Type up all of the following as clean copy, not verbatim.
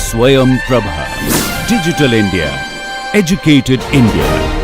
Swayam Prabha. Digital India. Educated India.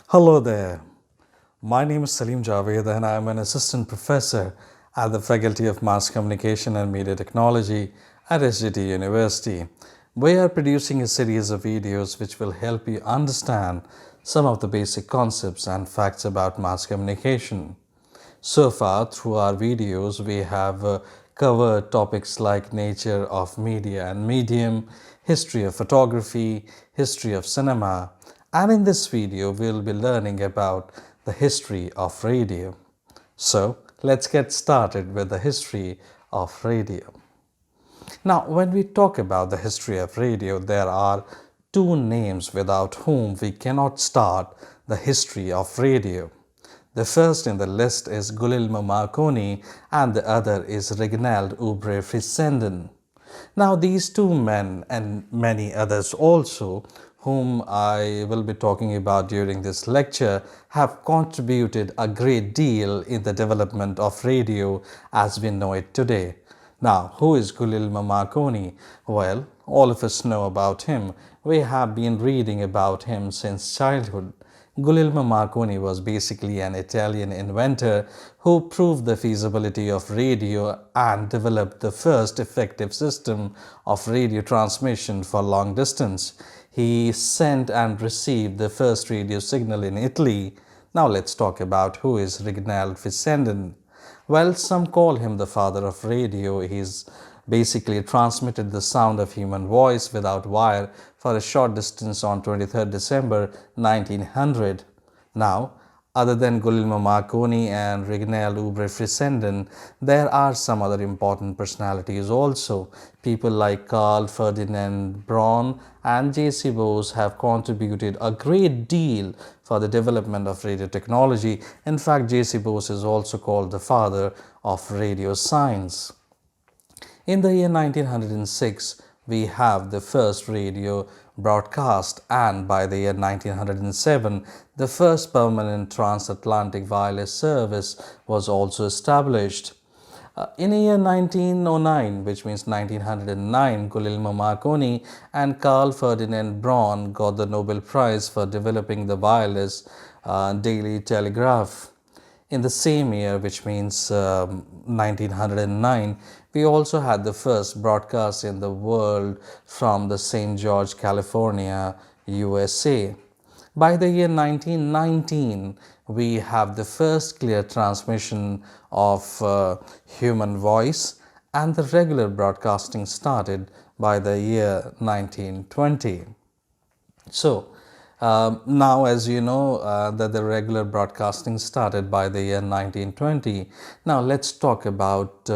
Hello there. My name is Salim Javed and I am an assistant professor at the Faculty of Mass Communication and Media Technology at SGT University. We are producing a series of videos which will help you understand some of the basic concepts and facts about mass communication. So far, through our videos, we have covered topics like nature of media and medium, history of photography, history of cinema, and in this video, we'll be learning about the history of radio. So, let's get started with the history of radio. Now, when we talk about the history of radio, there are two names without whom we cannot start the history of radio. The first in the list is Guglielmo Marconi and the other is Reginald Ubre Frisenden. Now these two men and many others also whom I will be talking about during this lecture have contributed a great deal in the development of radio as we know it today. Now, who is Guglielmo Marconi? Well, all of us know about him. We have been reading about him since childhood. Guglielmo Marconi was basically an Italian inventor who proved the feasibility of radio and developed the first effective system of radio transmission for long distance. He sent and received the first radio signal in Italy. Now let's talk about who is Reginald Frisenden. Well, some call him the father of radio. He's basically transmitted the sound of human voice without wire for a short distance on 23rd December 1900. Now, other than Guglielmo Marconi and Reginald Ubre Frisenden, there are some other important personalities also. People like Carl Ferdinand Braun and J.C. Bose have contributed a great deal for the development of radio technology. In fact, J.C. Bose is also called the father of radio science. In the year 1906, we have the first radio broadcast, and by the year 1907, the first permanent transatlantic wireless service was also established. In the year 1909, which means 1909, Guglielmo Marconi and Carl Ferdinand Braun got the Nobel Prize for developing the wireless daily telegraph. In the same year, which means 1909, we also had the first broadcast in the world from the St. George, California, USA. By the year 1919, we have the first clear transmission of human voice, and the regular broadcasting started by the year 1920. So, now, as you know, that the regular broadcasting started by the year 1920. Now, let's talk about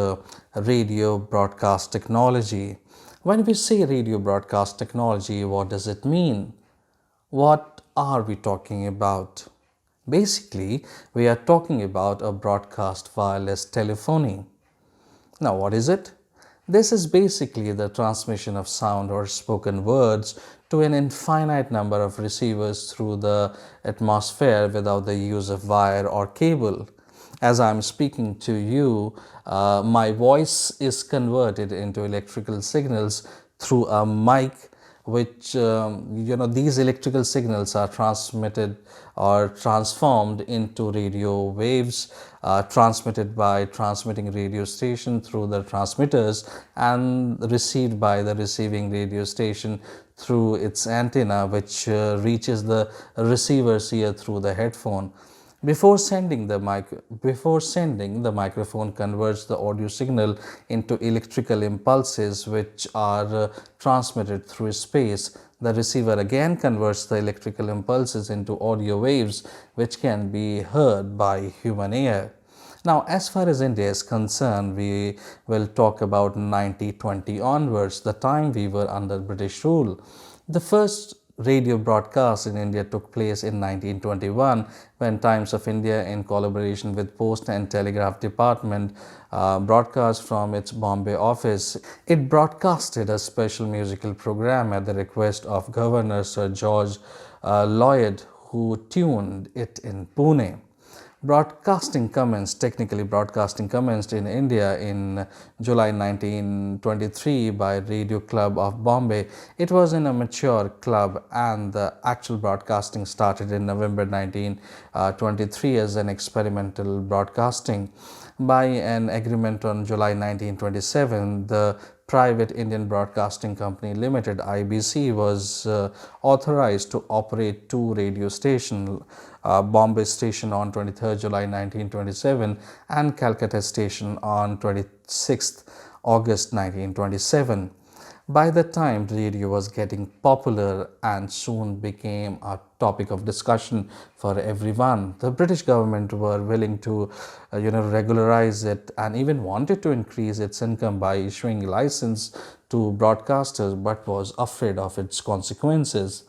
radio broadcast technology. When we say radio broadcast technology, what does it mean? What are we talking about? Basically, we are talking about a broadcast wireless telephony. Now, what is it? This is basically the transmission of sound or spoken words to an infinite number of receivers through the atmosphere without the use of wire or cable. As I'm speaking to you, my voice is converted into electrical signals through a mic, which these electrical signals are transmitted or transformed into radio waves transmitted by transmitting radio station through the transmitters and received by the receiving radio station through its antenna, which reaches the receiver's ear through the headphone. Before sending, the microphone converts the audio signal into electrical impulses which are transmitted through space. The receiver again converts the electrical impulses into audio waves which can be heard by human ear. Now, as far as India is concerned, we will talk about 1920 onwards, the time we were under British rule. The first radio broadcast in India took place in 1921 when Times of India, in collaboration with Post and Telegraph Department, broadcast from its Bombay office. It broadcasted a special musical program at the request of Governor Sir George Lloyd, who tuned it in Pune. Technically broadcasting commenced in India in July 1923 by Radio Club of Bombay. It was an amateur club and the actual broadcasting started in November 1923 as an experimental broadcasting. By an agreement on July 1927, the Private Indian Broadcasting Company Limited (IBC) was authorized to operate two radio stations, Bombay station on 23rd July 1927 and Calcutta station on 26th August 1927. By the time, radio was getting popular and soon became a topic of discussion for everyone. The British government were willing to regularize it and even wanted to increase its income by issuing license to broadcasters, but was afraid of its consequences.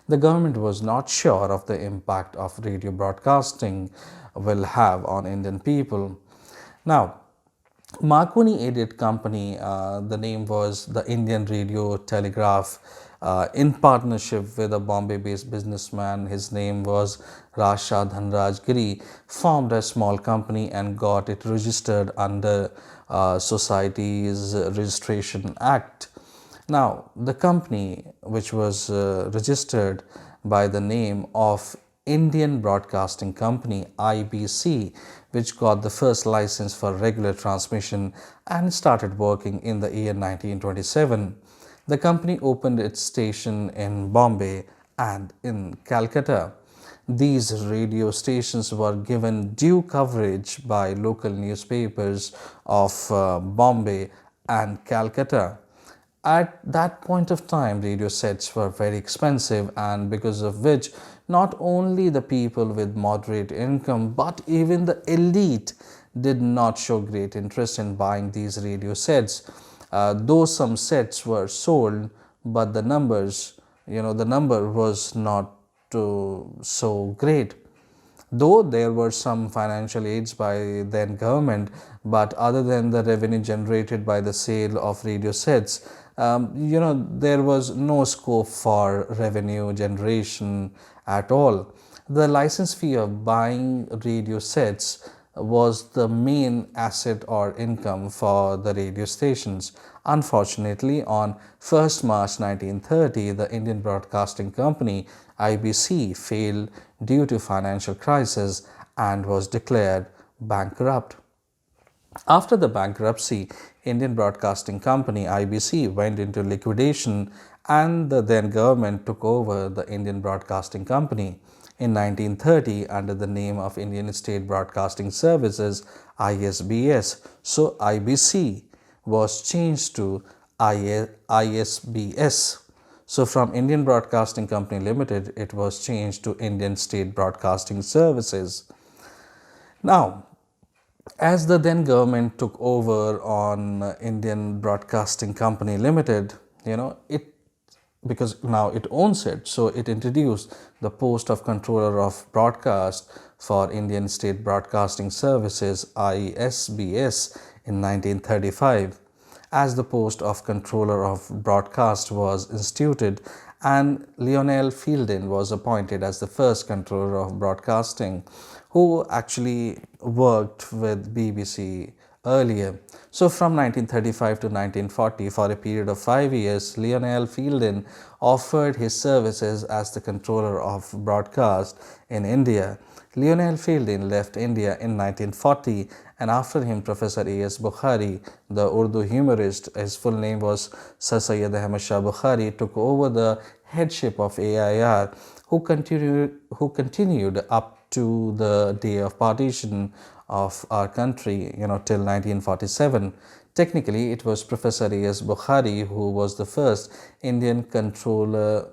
The government was not sure of the impact of radio broadcasting will have on Indian people. Now, Marconi aided company, the name was the Indian Radio Telegraph, in partnership with a Bombay-based businessman. His name was Rasha Dhanraj Giri, formed a small company and got it registered under Societies Registration Act. Now, the company, which was registered by the name of Indian Broadcasting Company (IBC), which got the first license for regular transmission and started working in the year 1927. The company opened its station in Bombay and in Calcutta. These radio stations were given due coverage by local newspapers of Bombay and Calcutta. At that point of time, radio sets were very expensive, and because of which not only the people with moderate income but even the elite did not show great interest in buying these radio sets. Though some sets were sold, but the number was not so great. Though there were some financial aids by then government, but other than the revenue generated by the sale of radio sets, there was no scope for revenue generation at all. The license fee of buying radio sets was the main asset or income for the radio stations. Unfortunately, on 1st March 1930, the Indian Broadcasting Company (IBC) failed due to financial crisis and was declared bankrupt. After the bankruptcy, Indian Broadcasting Company (IBC) went into liquidation and the then government took over the Indian Broadcasting Company. In 1930, under the name of Indian State Broadcasting Services (ISBS), so IBC was changed to ISBS. So from Indian Broadcasting Company Limited, it was changed to Indian State Broadcasting Services. Now, as the then government took over on Indian Broadcasting Company Limited, because now it owns it, so it introduced the post of Controller of Broadcast for Indian State Broadcasting Services (ISBS) in 1935. As the post of Controller of Broadcast was instituted, and Lionel Fielding was appointed as the first Controller of Broadcasting, who actually worked with BBC earlier. So from 1935 to 1940, for a period of 5 years, Lionel Fielding offered his services as the Controller of Broadcast in India. Lionel Fielding left India in 1940, and after him Professor A.S. Bukhari, the Urdu humorist, his full name was Sir Syed Ahmad Shah Bukhari, took over the headship of AIR, who continued up to the day of partition of our country, till 1947. Technically, it was Professor A.S. Bukhari who was the first Indian controller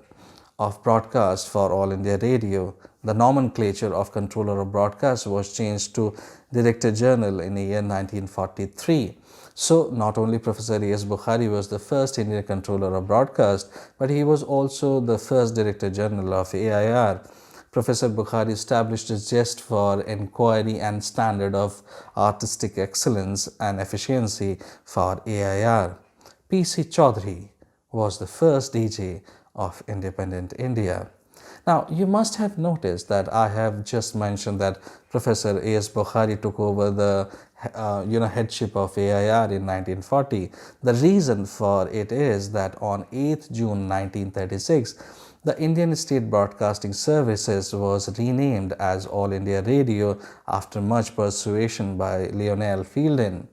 of broadcast for All India Radio. The nomenclature of controller of broadcast was changed to Director General in the year 1943. So, not only Professor A.S. Bukhari was the first Indian controller of broadcast, but he was also the first Director General of AIR. Professor Bukhari established a zest for inquiry and standard of artistic excellence and efficiency for AIR. P.C. Chaudhary was the first DJ of independent India. Now, you must have noticed that I have just mentioned that Professor A.S. Bukhari took over the headship of AIR in 1940. The reason for it is that on 8th June 1936, the Indian State Broadcasting Services was renamed as All India Radio after much persuasion by Lionel Fielding.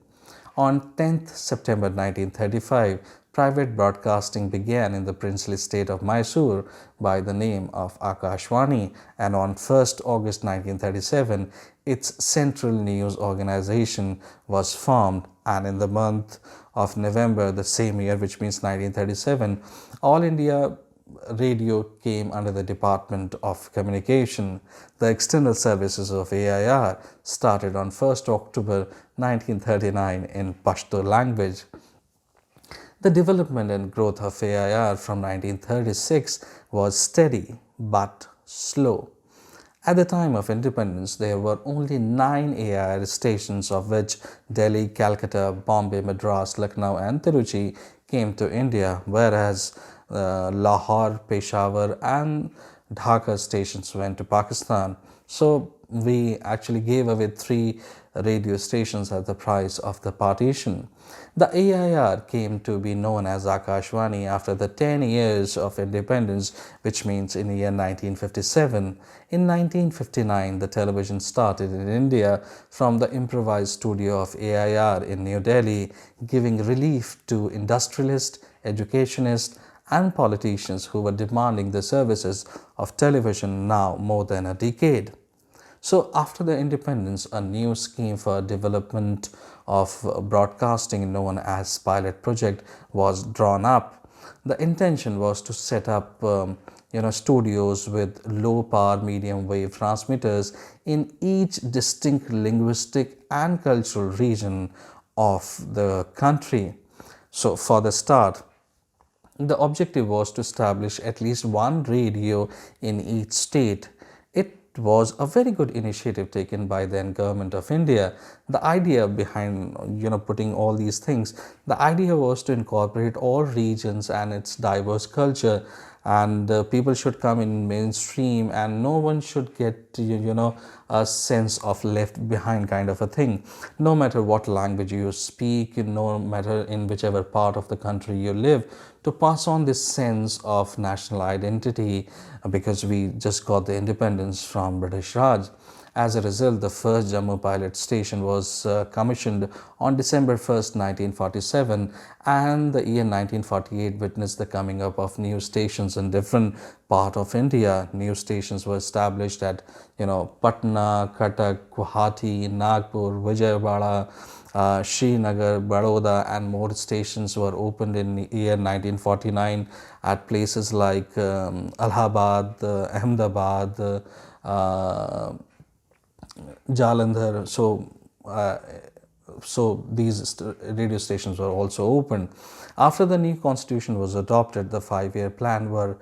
On 10th September 1935, private broadcasting began in the princely state of Mysore by the name of Akashvani, and on 1st August 1937, its Central News Organization was formed, and in the month of November the same year, which means 1937, All India Radio came under the Department of Communication. The external services of AIR started on 1st October 1939 in Pashto language. The development and growth of AIR from 1936 was steady but slow. At the time of independence, there were only 9 AIR stations, of which Delhi, Calcutta, Bombay, Madras, Lucknow and Tiruchi came to India, whereas Lahore, Peshawar and Dhaka stations went to Pakistan. So we actually gave away 3 radio stations at the price of the partition. The AIR came to be known as Akashvani after the 10 years of independence, which means in the year 1957. In 1959, the television started in India from the improvised studio of AIR in New Delhi, giving relief to industrialists, educationists and politicians who were demanding the services of television now more than a decade. So after the independence, a new scheme for development of broadcasting known as Pilot Project was drawn up. The intention was to set up studios with low power medium wave transmitters in each distinct linguistic and cultural region of the country. So for the start, the objective was to establish at least one radio in each state. It was a very good initiative taken by the then government of India. The idea behind putting all these things, the idea was to incorporate all regions and its diverse culture, and people should come in mainstream and no one should get a sense of left behind kind of a thing. No matter what language you speak, no matter in whichever part of the country you live, to pass on this sense of national identity, because we just got the independence from British Raj. As a result, the first Jammu pilot station was commissioned on December 1st, 1947, and the year 1948 witnessed the coming up of new stations in different part of India. New stations were established at Patna, Cuttack, Guwahati, Nagpur, Vijayawada, Srinagar, Baroda, and more stations were opened in the year 1949 at places like Allahabad, Ahmedabad, Jalandhar. So these radio stations were also opened. After the new constitution was adopted, the 5-year plan were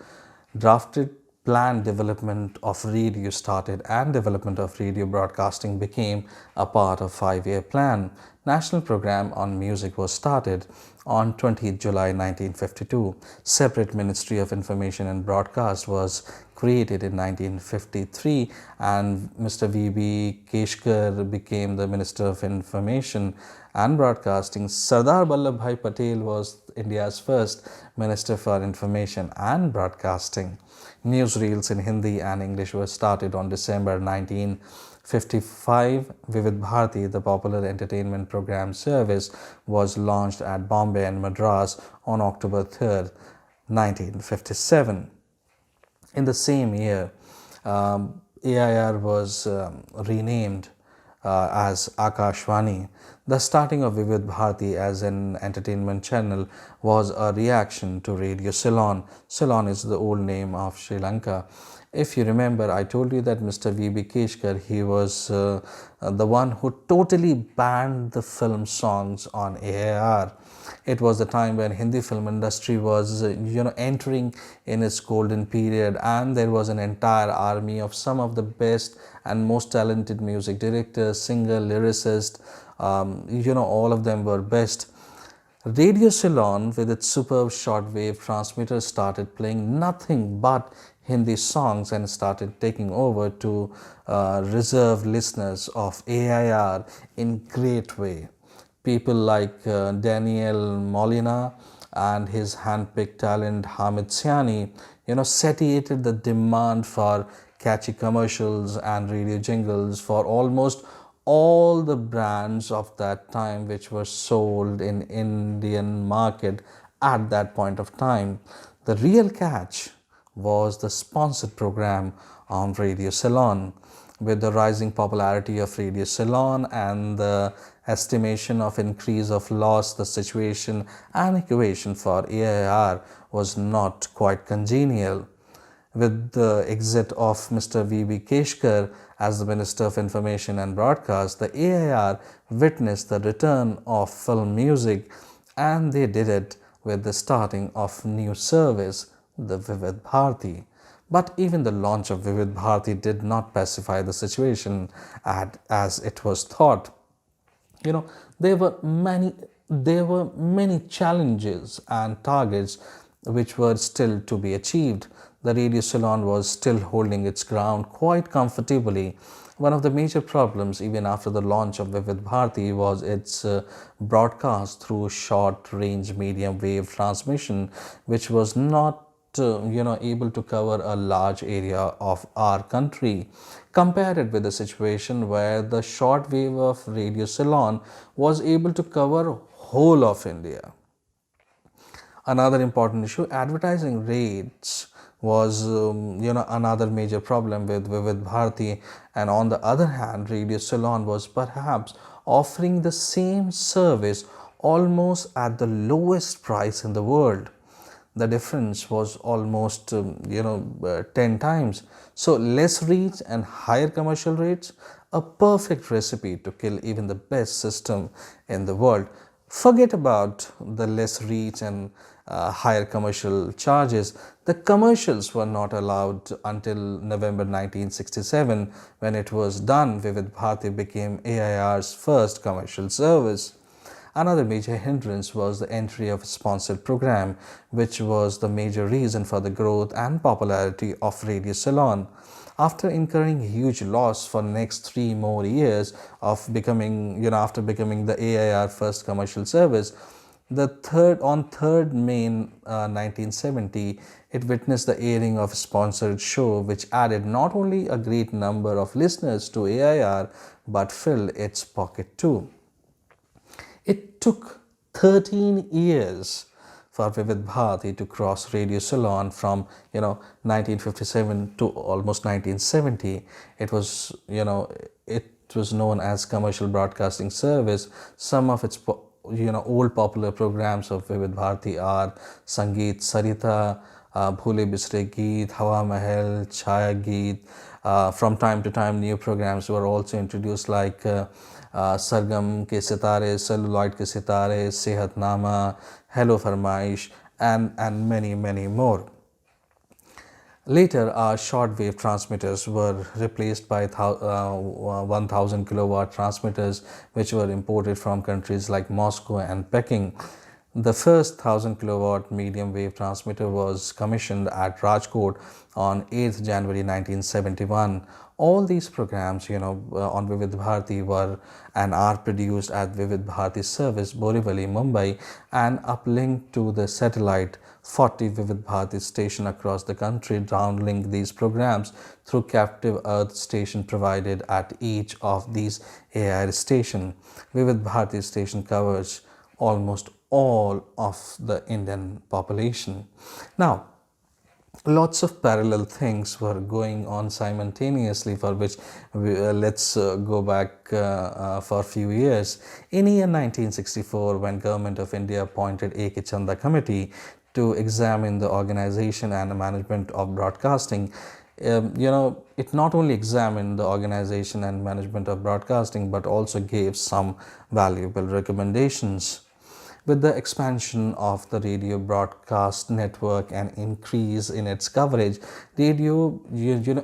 drafted. Plan development of radio started, and development of radio broadcasting became a part of 5-year plan. National program on music was started on 20th July 1952. Separate Ministry of Information and Broadcast was created in 1953, and Mr. V.B. Keshkar became the Minister of Information and Broadcasting. Sardar Vallabhbhai Patel was India's first Minister for Information and Broadcasting. Newsreels in Hindi and English were started on December 1955. Vivid Bharati, the popular entertainment program service, was launched at Bombay and Madras on October 3rd, 1957. In the same year, AIR was renamed as Akashvani. The starting of Vivid Bharati as an entertainment channel was a reaction to Radio Ceylon. Ceylon is the old name of Sri Lanka. If you remember, I told you that Mr. V.B. Keshkar, he was the one who totally banned the film songs on AIR. It was the time when Hindi film industry was entering in its golden period, and there was an entire army of some of the best and most talented music directors, singer, lyricists. All of them were best. Radio Ceylon, with its superb shortwave transmitter, started playing nothing but Hindi songs and started taking over to reserve listeners of AIR in great way. People like Daniel Molina and his handpicked talent Hamid Siani, satiated the demand for catchy commercials and radio jingles for almost all the brands of that time which were sold in Indian market at that point of time. The real catch was the sponsored program on Radio Ceylon. With the rising popularity of Radio Ceylon and the estimation of increase of loss, the situation and equation for AIR was not quite congenial. With the exit of Mr. V.B. Keshkar as the Minister of Information and Broadcast, the AIR witnessed the return of film music, and they did it with the starting of new service, the Vivid Bharati. But even the launch of Vivid Bharati did not pacify the situation as it was thought. There were many challenges and targets which were still to be achieved. The Radio Ceylon was still holding its ground quite comfortably. One of the major problems, even after the launch of Vivid Bharati, was its broadcast through short-range medium wave transmission, which was not able to cover a large area of our country. Compare it with the situation where the short wave of Radio Ceylon was able to cover whole of India. Another important issue, advertising rates was another major problem with Vivid Bharati, and on the other hand, Radio Ceylon was perhaps offering the same service almost at the lowest price in the world. The difference was almost 10 times. So less reach and higher commercial rates, a perfect recipe to kill even the best system in the world. Forget about the less reach and higher commercial charges. The commercials were not allowed until November 1967, when it was done. Vivid Bharati became AIR's first commercial service. Another major hindrance was the entry of a sponsored program, which was the major reason for the growth and popularity of Radio Ceylon. After incurring huge loss for next 3 more years of becoming, after becoming the AIR first commercial service, on 3rd May 1970, it witnessed the airing of a sponsored show which added not only a great number of listeners to AIR but filled its pocket too. It took 13 years for Vivid Bharati to cross Radio Ceylon from 1957 to almost 1970. It was known as commercial broadcasting service. Some of its old popular programs of Vivid Bharati are Sangeet Sarita, Bhule Bisre Geet, Hawa Mahal, Chaya Geet. From time to time, new programs were also introduced like Sargam ke Sitare, Celluloid ke Sitare, Sehatnama, Hello Farmaish, and many more. Later, our shortwave transmitters were replaced by 1000 kilowatt transmitters, which were imported from countries like Moscow and Peking. The first 1000 kilowatt medium wave transmitter was commissioned at Rajkot on 8th January 1971. All these programs, on Vivid Bharati were and are produced at Vivid Bharati Service, Borivali, Mumbai, and uplinked to the satellite 40 Vivid Bharati station across the country. Downlink these programs through captive earth station provided at each of these AIR station. Vivid Bharati station covers almost all of the Indian population. Now, Lots of parallel things were going on simultaneously, for which let's go back for a few years. In year 1964, when Government of India appointed A.K. Chanda Committee to examine the organization and the management of broadcasting, it not only examined the organization and management of broadcasting, but also gave some valuable recommendations. With the expansion of the radio broadcast network and increase in its coverage, radio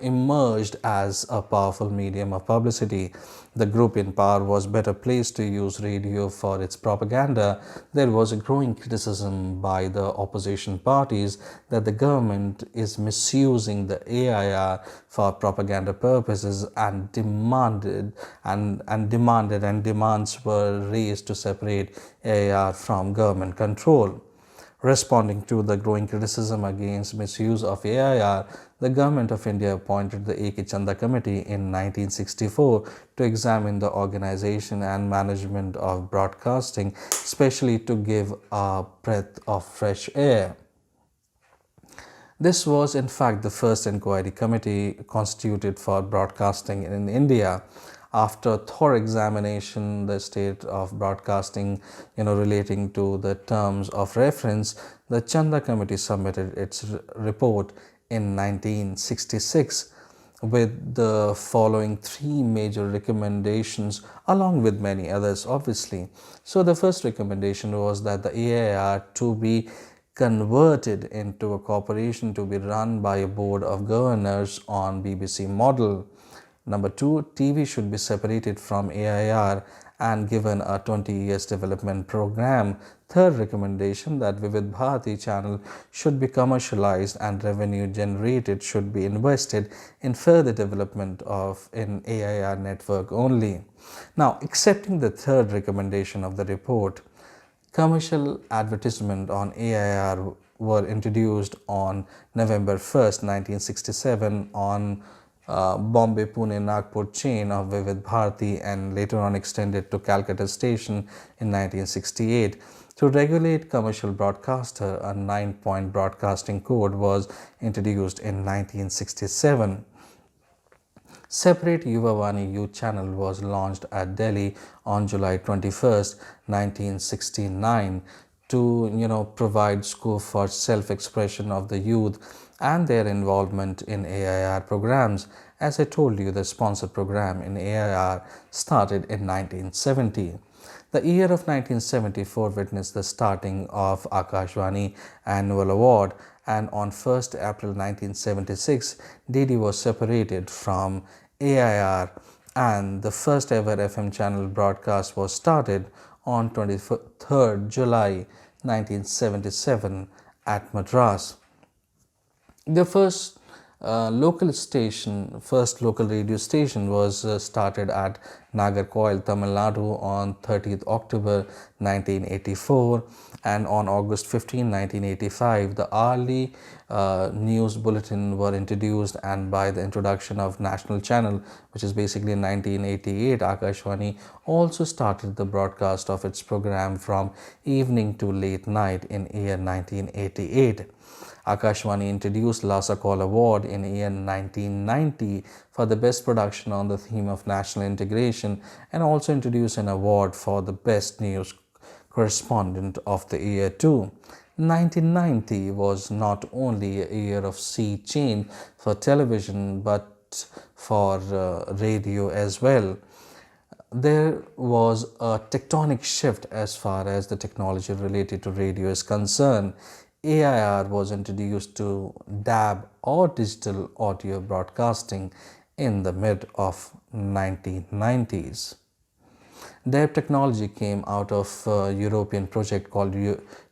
emerged as a powerful medium of publicity. The group in power was better placed to use radio for its propaganda. There was a growing criticism by the opposition parties that the government is misusing the AIR for propaganda purposes, and demands were raised to separate AIR from government control. Responding to the growing criticism against misuse of AIR, the Government of India appointed the A.K. Chanda Committee in 1964 to examine the organization and management of broadcasting, especially to give a breath of fresh air. This was in fact the first inquiry committee constituted for broadcasting in India. After thorough examination, the state of broadcasting, relating to the terms of reference, the Chanda Committee submitted its report in 1966 with the following three major recommendations, along with many others, obviously. So the first recommendation was that the AIR to be converted into a corporation to be run by a board of governors on BBC model. Number two, TV should be separated from AIR and given a 20 years development program. Third recommendation, that Vivid Bharati channel should be commercialized and revenue generated should be invested in further development of an AIR network only. Now, accepting the third recommendation of the report, commercial advertisement on AIR were introduced on November 1st, 1967 on Bombay, Pune, Nagpur chain of Vivid Bharati, and later on extended to Calcutta station in 1968. To regulate commercial broadcaster, a 9-point broadcasting code was introduced in 1967. Separate Yuvavani Youth Channel was launched at Delhi on July 21st, 1969 to provide scope for self-expression of the youth and their involvement in AIR programs. As I told you, the sponsored program in AIR started in 1970. The year of 1974 witnessed the starting of Akashvani Annual Award, and on 1st April 1976, DD was separated from AIR and the first ever FM channel broadcast was started on 23rd July 1977 at Madras. The first local radio station was started at Nagarcoil, Tamil Nadu on 30th October 1984, and on August 15, 1985, the hourly news bulletin were introduced, and by the introduction of national channel, which is basically in 1988, Akashvani also started the broadcast of its program from evening to late night in year 1988. Akashvani introduced Lasa Call Award in year 1990 for the best production on the theme of national integration, and also introduced an award for the best news correspondent of the year too. 1990 was not only a year of sea change for television but for radio as well. There was a tectonic shift as far as the technology related to radio is concerned. AIR was introduced to DAB or digital audio broadcasting in the mid of 1990s. DAB technology came out of a European project called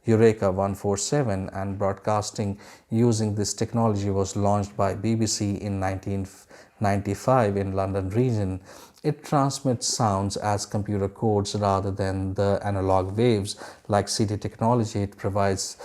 Eureka 147, and broadcasting using this technology was launched by BBC in 1995 in London region. It transmits sounds as computer codes rather than the analog waves. Like CD technology, it provides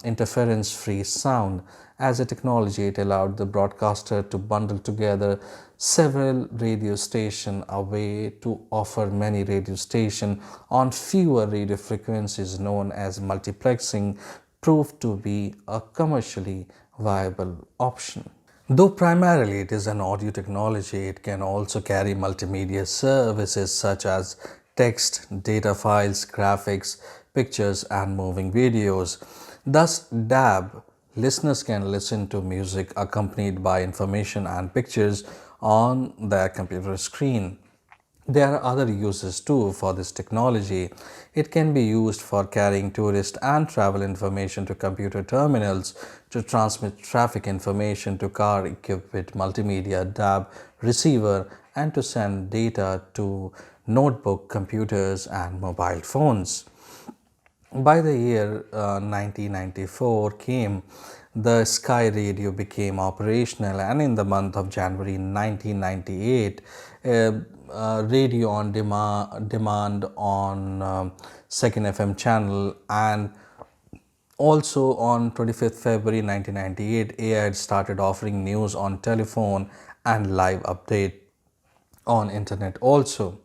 interference-free sound. As a technology, it allowed the broadcaster to bundle together several radio stations, a way to offer many radio stations on fewer radio frequencies, known as multiplexing, proved to be a commercially viable option. Though primarily it is an audio technology, it can also carry multimedia services such as text, data files, graphics, pictures, and moving videos. Thus, DAB listeners can listen to music accompanied by information and pictures on their computer screen. There are other uses too for this technology. It can be used for carrying tourist and travel information to computer terminals, to transmit traffic information to car equipped with multimedia DAB receiver, and to send data to notebook computers and mobile phones. By the year 1994 came, the Sky Radio became operational, and in the month of January 1998, radio on demand on second FM channel, and also on 25th February 1998, AI had started offering news on telephone and live update on internet also.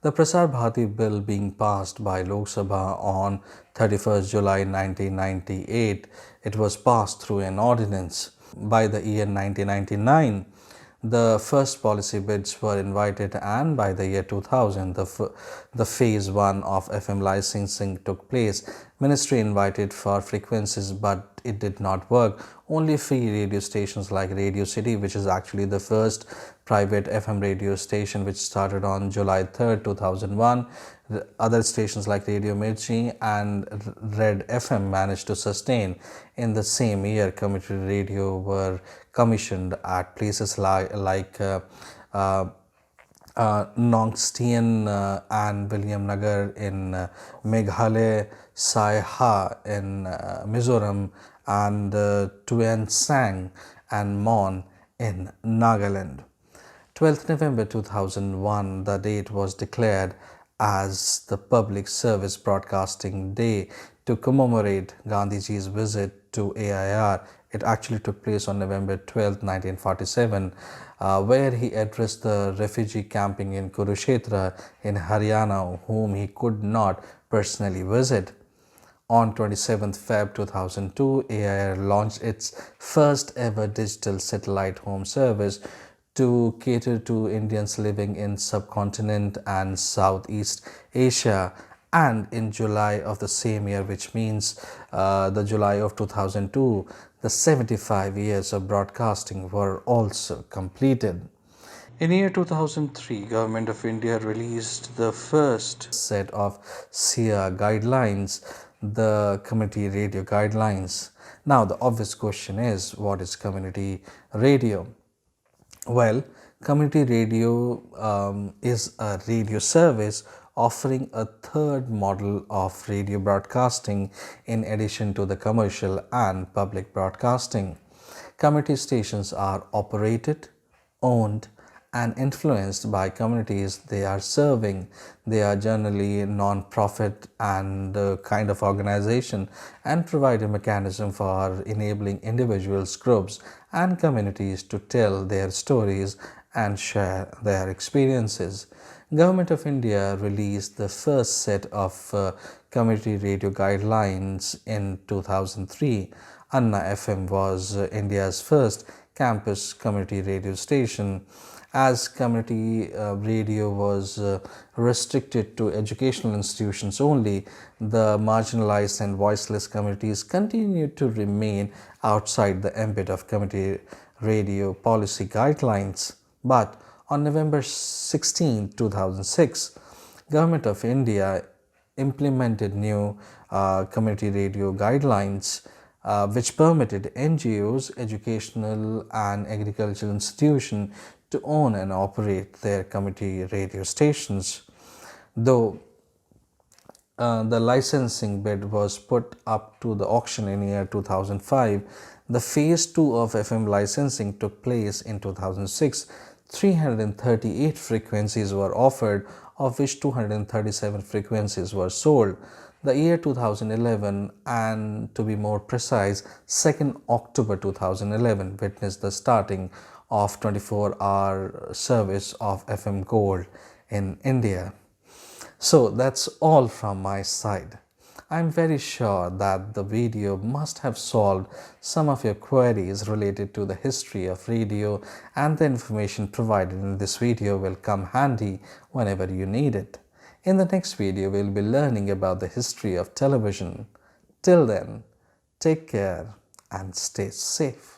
The Prasar Bharati bill being passed by Lok Sabha on 31st July 1998, it was passed through an ordinance. By the year 1999, the first policy bids were invited, and by the year 2000, the phase 1 of FM licensing took place. Ministry invited for frequencies, but it did not work. Only free radio stations like Radio City, which is actually the first private FM radio station which started on July 3rd, 2001. Other stations like Radio Mirchi and Red FM managed to sustain. In the same year, community radio were commissioned at places like Nongstian and William Nagar in Meghalaya, Sai Ha in Mizoram, and Tuan Sang and Mon in Nagaland. 12th November 2001, the date was declared as the Public Service Broadcasting Day to commemorate Gandhiji's visit to AIR. It actually took place on November 12, 1947, where he addressed the refugee camping in Kurukshetra in Haryana, whom he could not personally visit. On 27th Feb 2002, AIR launched its first ever digital satellite home service to cater to Indians living in subcontinent and Southeast Asia. And in July of the same year, which means the July of 2002, the 75 years of broadcasting were also completed. In year 2003, Government of India released the first set of SIA guidelines, the Community Radio Guidelines. Now, the obvious question is, what is community radio? Well, community radio is a radio service offering a third model of radio broadcasting in addition to the commercial and public broadcasting. Community stations are operated, owned, and influenced by communities they are serving. They are generally non-profit and kind of organization, and provide a mechanism for enabling individuals, groups, and communities to tell their stories and share their experiences. Government of India released the first set of community radio guidelines in 2003. Anna FM was India's first campus community radio station. As community radio was restricted to educational institutions only, the marginalized and voiceless communities continued to remain outside the ambit of community radio policy guidelines. But on November 16, 2006, Government of India implemented new community radio guidelines which permitted NGOs, educational and agricultural institutions to own and operate their community radio stations. Though the licensing bid was put up to the auction in year 2005, the phase 2 of FM licensing took place in 2006. 338 frequencies were offered, of which 237 frequencies were sold. The year 2011, and to be more precise, 2nd October 2011, witnessed the starting of 24-hour service of FM Gold in India. So that's all from my side. I'm very sure that the video must have solved some of your queries related to the history of radio, and the information provided in this video will come handy whenever you need it. In the next video, we'll be learning about the history of television. Till then, take care and stay safe.